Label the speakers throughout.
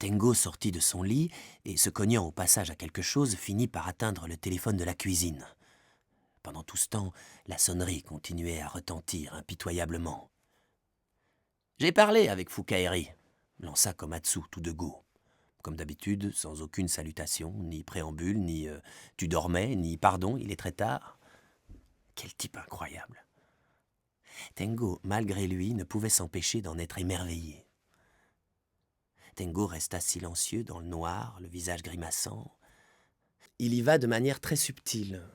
Speaker 1: Tengo sortit de son lit et, se cognant au passage à quelque chose, finit par atteindre le téléphone de la cuisine. Pendant tout ce temps, la sonnerie continuait à retentir impitoyablement. « J'ai parlé avec Fukaeri », lança Komatsu tout de go. Comme d'habitude, sans aucune salutation, ni préambule, ni tu dormais, ni pardon, il est très tard. Quel type incroyable. Tengo, malgré lui, ne pouvait s'empêcher d'en être émerveillé. Tengo resta silencieux dans le noir, le visage grimaçant. Il y va de manière très subtile.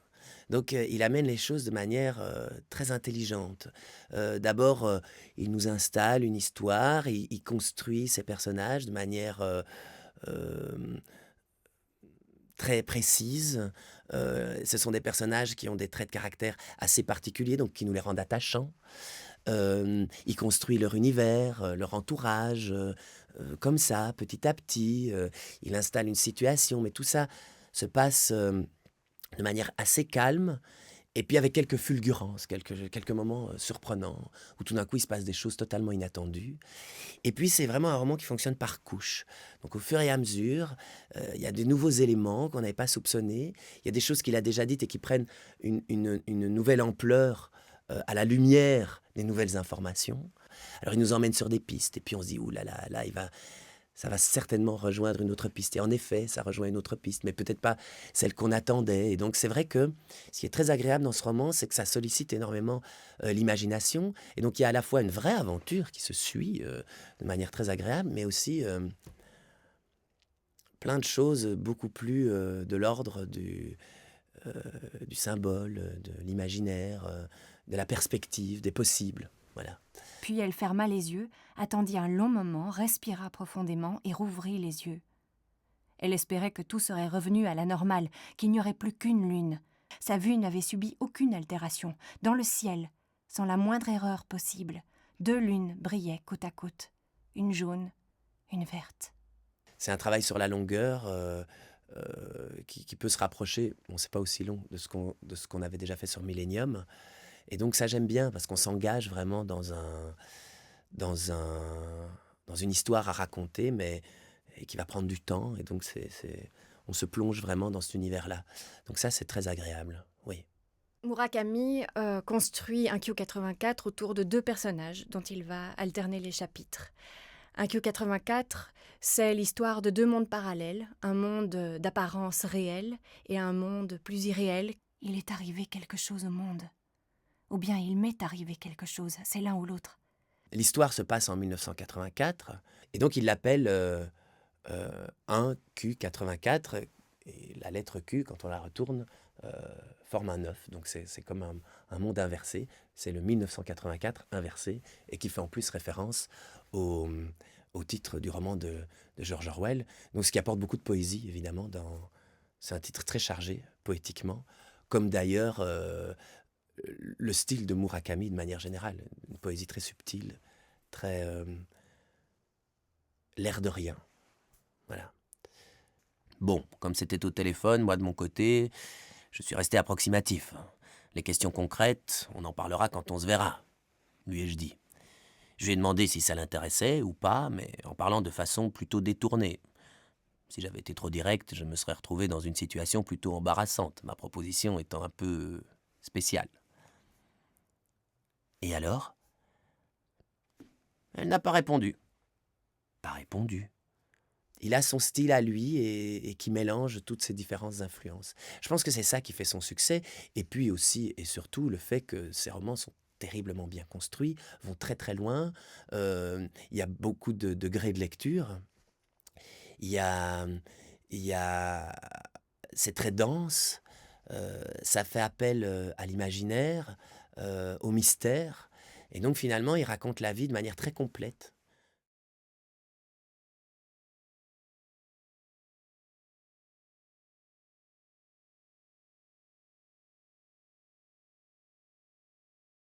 Speaker 1: Donc il amène les choses de manière très intelligente. D'abord, il nous installe une histoire, il construit ses personnages de manière très précise. Ce sont des personnages qui ont des traits de caractère assez particuliers, donc qui nous les rendent attachants. Il construit leur univers, leur entourage, comme ça, petit à petit. Il installe une situation, mais tout ça se passe de manière assez calme, et puis avec quelques fulgurances, quelques moments surprenants, où tout d'un coup il se passe des choses totalement inattendues. Et puis c'est vraiment un roman qui fonctionne par couches. Donc au fur et à mesure, il y a des nouveaux éléments qu'on n'avait pas soupçonnés, il y a des choses qu'il a déjà dites et qui prennent une nouvelle ampleur à la lumière des nouvelles informations. Alors il nous emmène sur des pistes, et puis on se dit, ouh là là, là, ça va certainement rejoindre une autre piste. Et en effet, ça rejoint une autre piste, mais peut-être pas celle qu'on attendait. Et donc c'est vrai que ce qui est très agréable dans ce roman, c'est que ça sollicite énormément l'imagination. Et donc il y a à la fois une vraie aventure qui se suit de manière très agréable, mais aussi plein de choses beaucoup plus de l'ordre du symbole, de l'imaginaire, de la perspective, des possibles. Voilà.
Speaker 2: Puis elle ferma les yeux, attendit un long moment, respira profondément et rouvrit les yeux. Elle espérait que tout serait revenu à la normale, qu'il n'y aurait plus qu'une lune. Sa vue n'avait subi aucune altération. Dans le ciel, sans la moindre erreur possible, 2 lunes brillaient côte à côte. Une jaune, une verte.
Speaker 1: C'est un travail sur la longueur qui peut se rapprocher, bon, c'est pas aussi long de ce qu'on avait déjà fait sur Millennium. Et donc ça j'aime bien parce qu'on s'engage vraiment dans une histoire à raconter, mais et qui va prendre du temps. Et donc on se plonge vraiment dans cet univers-là. Donc ça c'est très agréable, oui.
Speaker 2: Murakami construit un Q84 autour de 2 personnages dont il va alterner les chapitres. Un Q84, c'est l'histoire de 2 mondes parallèles, un monde d'apparence réelle et un monde plus irréel. Il est arrivé quelque chose au monde. Ou bien il m'est arrivé quelque chose, c'est l'un ou l'autre.
Speaker 1: L'histoire se passe en 1984, et donc il l'appelle 1Q84, et la lettre Q, quand on la retourne, forme un 9. Donc c'est comme un monde inversé, c'est le 1984 inversé, et qui fait en plus référence au titre du roman de George Orwell, donc ce qui apporte beaucoup de poésie, évidemment. C'est un titre très chargé, poétiquement, comme d'ailleurs le style de Murakami de manière générale, une poésie très subtile, très l'air de rien. Voilà. Bon, comme c'était au téléphone, moi de mon côté, je suis resté approximatif. Les questions concrètes, on en parlera quand on se verra, lui ai-je dit. Je lui ai demandé si ça l'intéressait ou pas, mais en parlant de façon plutôt détournée. Si j'avais été trop direct, je me serais retrouvé dans une situation plutôt embarrassante, ma proposition étant un peu spéciale. Et alors ? Elle n'a pas répondu. Pas répondu. Il a son style à lui et qui mélange toutes ces différentes influences. Je pense que c'est ça qui fait son succès, et puis aussi et surtout le fait que ses romans sont terriblement bien construits, vont très très loin, il y a beaucoup de degrés de lecture, il y a, il y a, c'est très dense, ça fait appel à l'imaginaire, au mystère, et donc finalement il raconte la vie de manière très complète.